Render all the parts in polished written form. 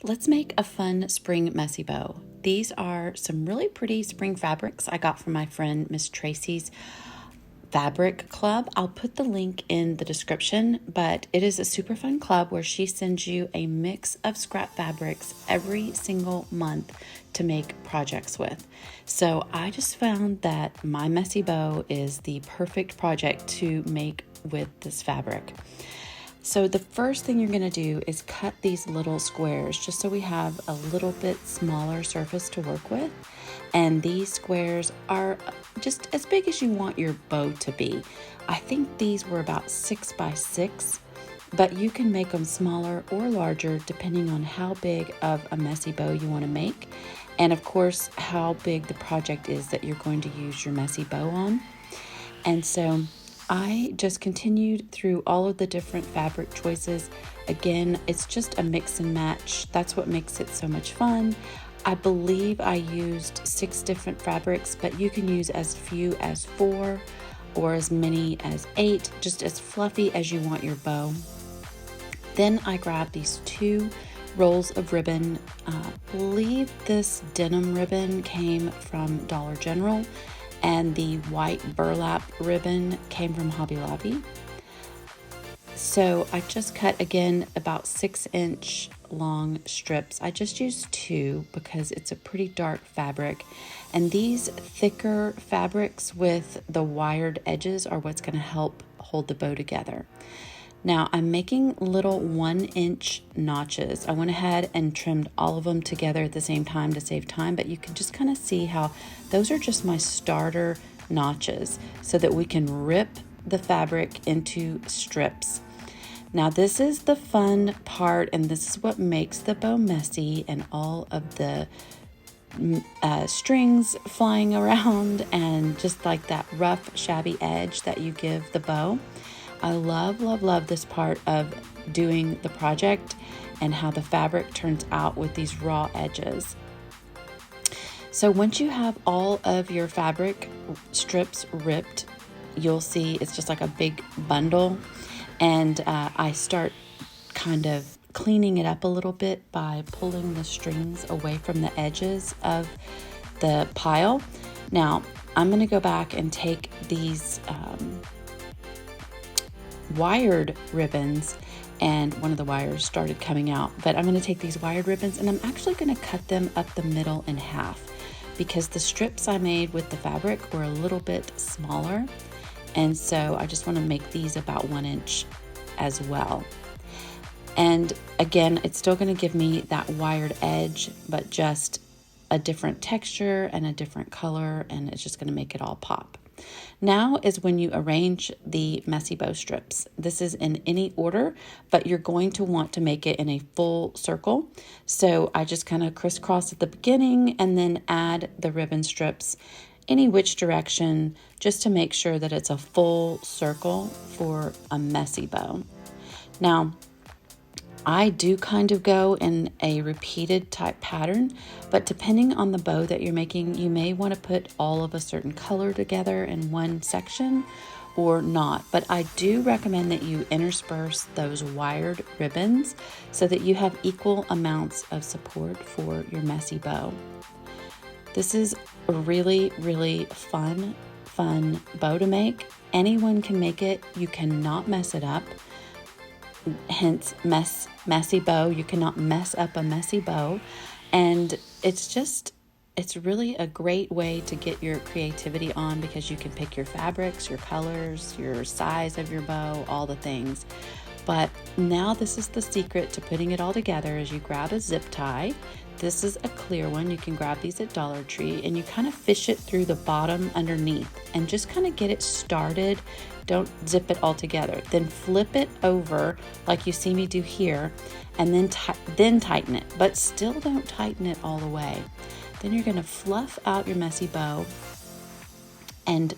Let's make a fun spring messy bow. These are some really pretty spring fabrics I got from my friend Miss Tracy's Fabric Club. I'll put the link in the description, but it is a super fun club where she sends you a mix of scrap fabrics every single month to make projects with. So I just found that my messy bow is the perfect project to make with this fabric. So the first thing you're going to do is cut these little squares just so we have a little bit smaller surface to work with. And these squares are just as big as you want your bow to be. I think these were about 6 by 6, but you can make them smaller or larger depending on how big of a messy bow you want to make. And of course, how big the project is that you're going to use your messy bow on. And so I just continued through all of the different fabric choices. Again, it's just a mix and match. That's what makes it so much fun. I believe I used 6 different fabrics, but you can use as few as 4 or as many as 8, just as fluffy as you want your bow. Then I grabbed these 2 rolls of ribbon. I believe this denim ribbon came from Dollar General, and the white burlap ribbon came from Hobby Lobby. So I just cut, again, about 6-inch long strips. I just used 2 because it's a pretty dark fabric. And these thicker fabrics with the wired edges are what's going to help hold the bow together. Now I'm making little 1-inch notches. I went ahead and trimmed all of them together at the same time to save time, but you can just kind of see how those are just my starter notches so that we can rip the fabric into strips. Now this is the fun part, and this is what makes the bow messy, and all of the strings flying around and just like that rough, shabby edge that you give the bow. I love, love, love this part of doing the project and how the fabric turns out with these raw edges. So once you have all of your fabric strips ripped, you'll see it's just like a big bundle. And I start kind of cleaning it up a little bit by pulling the strings away from the edges of the pile. Now I'm going to go back and take these wired ribbons, and one of the wires started coming out, but I'm going to take these wired ribbons and I'm actually going to cut them up the middle in half because the strips I made with the fabric were a little bit smaller, and so I just want to make these about 1 inch as well. And again, it's still going to give me that wired edge, but just a different texture and a different color, and it's just going to make it all pop. Now is when you arrange the messy bow strips. This is in any order, but you're going to want to make it in a full circle. So I just kind of crisscross at the beginning and then add the ribbon strips any which direction, just to make sure that it's a full circle for a messy bow. Now, I do kind of go in a repeated type pattern, but depending on the bow that you're making, you may want to put all of a certain color together in one section or not. But I do recommend that you intersperse those wired ribbons so that you have equal amounts of support for your messy bow. This is a really, really fun bow to make. Anyone can make it. You cannot mess it up. Hence messy bow. You cannot mess up a messy bow, and it's really a great way to get your creativity on because you can pick your fabrics, your colors, your size of your bow, all the things. But now this is the secret to putting it all together is you grab a zip tie. This is a clear one. You can grab these at Dollar Tree, and you kind of fish it through the bottom underneath and just kind of get it started. Don't zip it all together. Then flip it over like you see me do here, and then tighten it, but still don't tighten it all the way. Then you're going to fluff out your messy bow and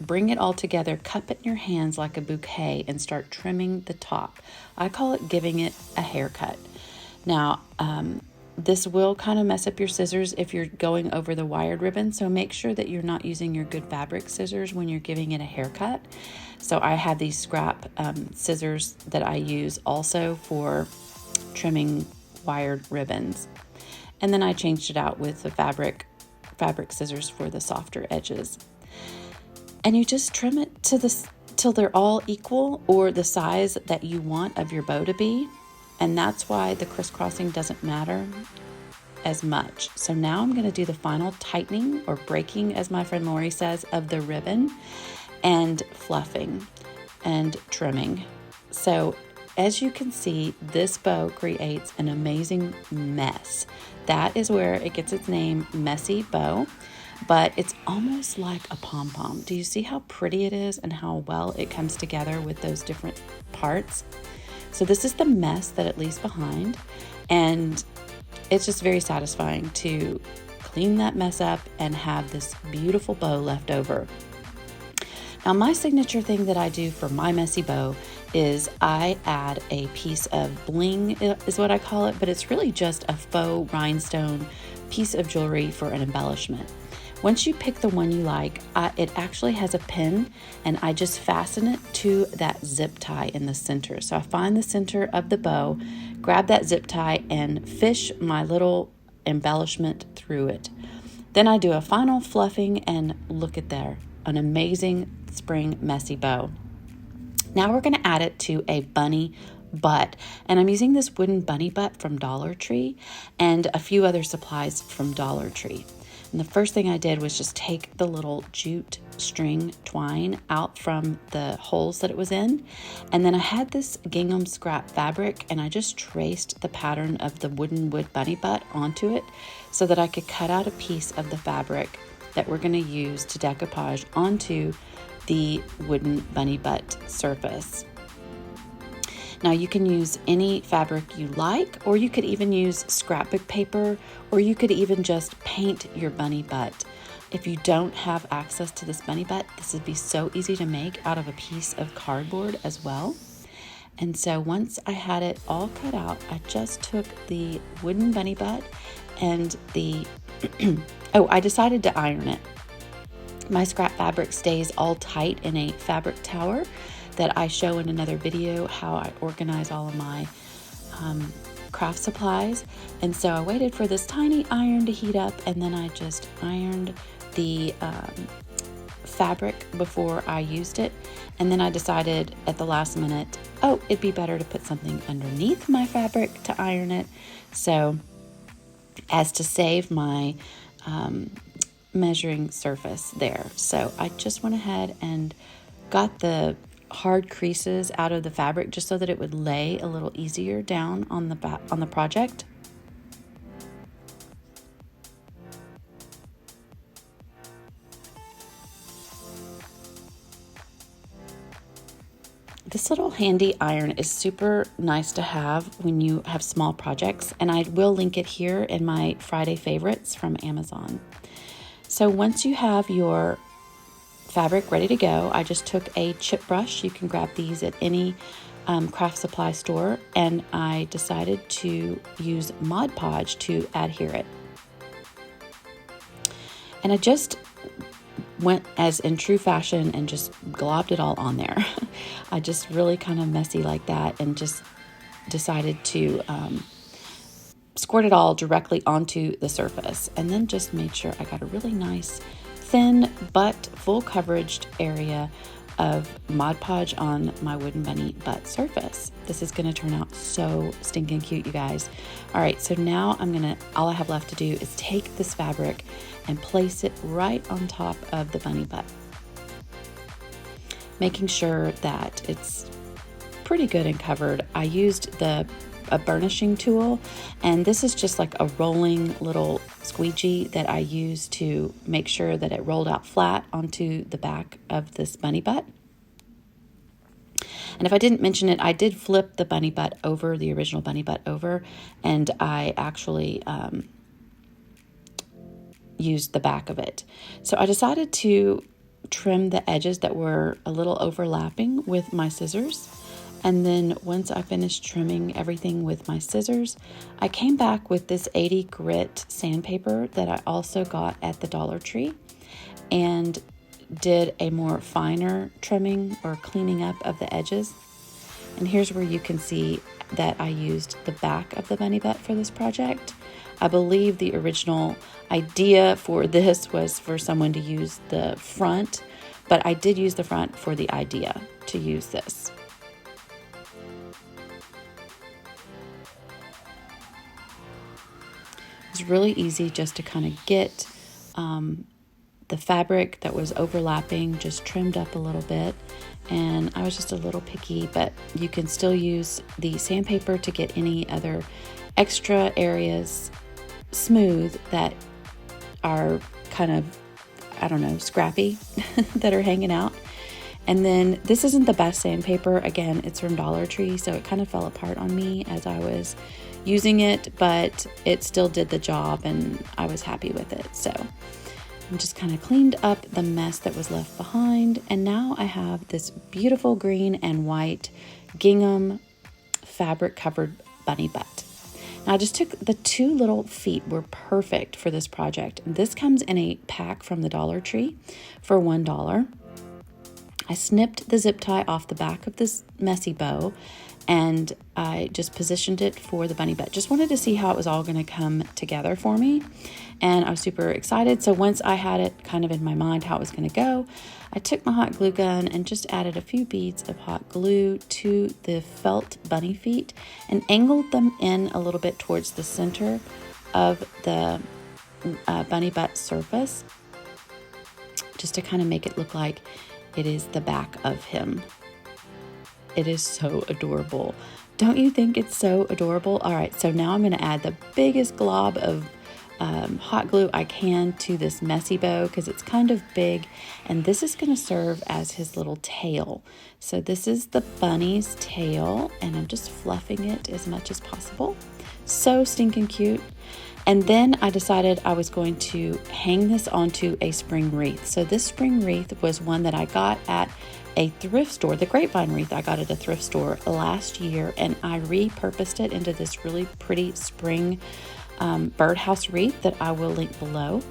bring it all together, cup it in your hands like a bouquet, and start trimming the top. I call it giving it a haircut. Now, this will kind of mess up your scissors if you're going over the wired ribbon, so make sure that you're not using your good fabric scissors when you're giving it a haircut. So I have these scrap scissors that I use also for trimming wired ribbons. And then I changed it out with the fabric scissors for the softer edges. And you just trim it till they're all equal or the size that you want of your bow to be. And that's why the crisscrossing doesn't matter as much. So now I'm going to do the final tightening or breaking, as my friend Lori says, of the ribbon, and fluffing and trimming. So as you can see, this bow creates an amazing mess. That is where it gets its name, messy bow, but it's almost like a pom-pom. Do you see how pretty it is and how well it comes together with those different parts? So this is the mess that it leaves behind, and it's just very satisfying to clean that mess up and have this beautiful bow left over. Now, my signature thing that I do for my messy bow is I add a piece of bling, is what I call it, but it's really just a faux rhinestone piece of jewelry for an embellishment. Once you pick the one you like, it actually has a pin, and I just fasten it to that zip tie in the center. So I find the center of the bow, grab that zip tie, and fish my little embellishment through it. Then I do a final fluffing, and look at there, an amazing spring messy bow. Now we're going to add it to a bunny butt, and I'm using this wooden bunny butt from Dollar Tree and a few other supplies from Dollar Tree. And the first thing I did was just take the little jute string twine out from the holes that it was in. And then I had this gingham scrap fabric, and I just traced the pattern of the wood bunny butt onto it so that I could cut out a piece of the fabric that we're going to use to decoupage onto the wooden bunny butt surface. Now you can use any fabric you like, or you could even use scrapbook paper, or you could even just paint your bunny butt. If you don't have access to this bunny butt, this would be so easy to make out of a piece of cardboard as well. And so once I had it all cut out, I just took the wooden bunny butt and the, I decided to iron it. My scrap fabric stays all tight in a fabric tower that I show in another video, how I organize all of my craft supplies. And so I waited for this tiny iron to heat up, and then I just ironed the fabric before I used it. And then I decided at the last minute, it'd be better to put something underneath my fabric to iron it, so as to save my measuring surface there. So I just went ahead and got the hard creases out of the fabric just so that it would lay a little easier down on the project. This little handy iron is super nice to have when you have small projects, and I will link it here in my Friday favorites from Amazon. So once you have your fabric ready to go, I just took a chip brush. You can grab these at any craft supply store, and I decided to use Mod Podge to adhere it. And I just went as in true fashion and just globbed it all on there. I just really kind of messy like that, and just decided to squirt it all directly onto the surface, and then just made sure I got a really nice thin but full coverage area of Mod Podge on my wooden bunny butt surface. This is going to turn out so stinking cute, you guys. All right, so now all I have left to do is take this fabric and place it right on top of the bunny butt, making sure that it's pretty good and covered. I used a burnishing tool, and this is just like a rolling little squeegee that I use to make sure that it rolled out flat onto the back of this bunny butt. And if I didn't mention it, I did flip the bunny butt over, the original bunny butt over, and I actually used the back of it. So I decided to trim the edges that were a little overlapping with my scissors. And then once I finished trimming everything with my scissors, I came back with this 80 grit sandpaper that I also got at the Dollar Tree, and did a more finer trimming or cleaning up of the edges. And here's where you can see that I used the back of the bunny butt for this project. I believe the original idea for this was for someone to use the front, but I did use the front for the idea to use this. It's really easy just to kind of get the fabric that was overlapping just trimmed up a little bit, and I was just a little picky, but you can still use the sandpaper to get any other extra areas smooth that are kind of, I don't know, scrappy that are hanging out. And then this isn't the best sandpaper. Again, it's from Dollar Tree, so it kind of fell apart on me as I was using it, but it still did the job and I was happy with it. So I just kind of cleaned up the mess that was left behind, and now I have this beautiful green and white gingham fabric covered bunny butt. Now I just took the two little feet were perfect for this project. This comes in a pack from the Dollar Tree for $1. I snipped the zip tie off the back of this messy bow, and I just positioned it for the bunny butt. Just wanted to see how it was all going to come together for me, and I was super excited. So once I had it kind of in my mind how it was going to go, I took my hot glue gun and just added a few beads of hot glue to the felt bunny feet and angled them in a little bit towards the center of the bunny butt surface, just to kind of make it look like it is the back of him. It is so adorable. Don't you think it's so adorable? All right, so now I'm going to add the biggest glob of hot glue I can to this messy bow because it's kind of big, and this is going to serve as his little tail. So this is the bunny's tail, and I'm just fluffing it as much as possible. So stinking cute. And then I decided I was going to hang this onto a spring wreath. So this spring wreath was one that I got at a thrift store. The grapevine wreath I got at a thrift store last year, and I repurposed it into this really pretty spring birdhouse wreath that I will link below.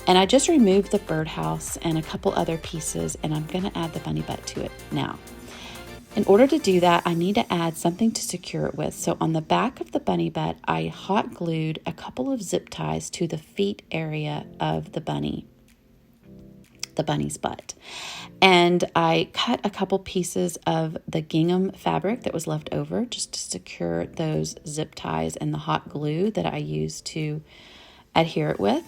And I just removed the birdhouse and a couple other pieces, and I'm going to add the bunny butt to it now. In order to do that, I need to add something to secure it with. So on the back of the bunny butt, I hot glued a couple of zip ties to the feet area of the bunny's butt. And I cut a couple pieces of the gingham fabric that was left over just to secure those zip ties and the hot glue that I used to adhere it with.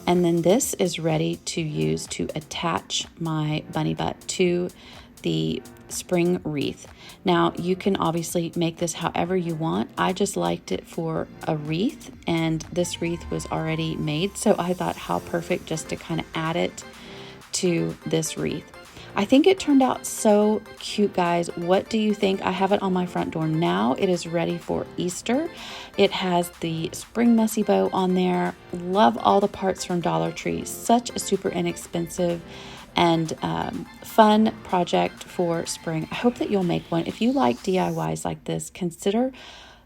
And then this is ready to use to attach my bunny butt to the spring wreath. Now you can obviously make this however you want. I just liked it for a wreath, and this wreath was already made, so I thought how perfect just to kind of add it to this wreath. I think it turned out so cute, guys. What do you think? I have it on my front door now. It is ready for Easter. It has the spring messy bow on there. Love all the parts from Dollar Tree. Such a super inexpensive and fun project for spring. I hope that you'll make one. If you like DIYs like this, consider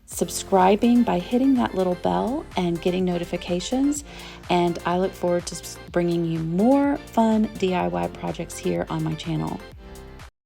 subscribing by hitting that little bell and getting notifications. And I look forward to bringing you more fun DIY projects here on my channel.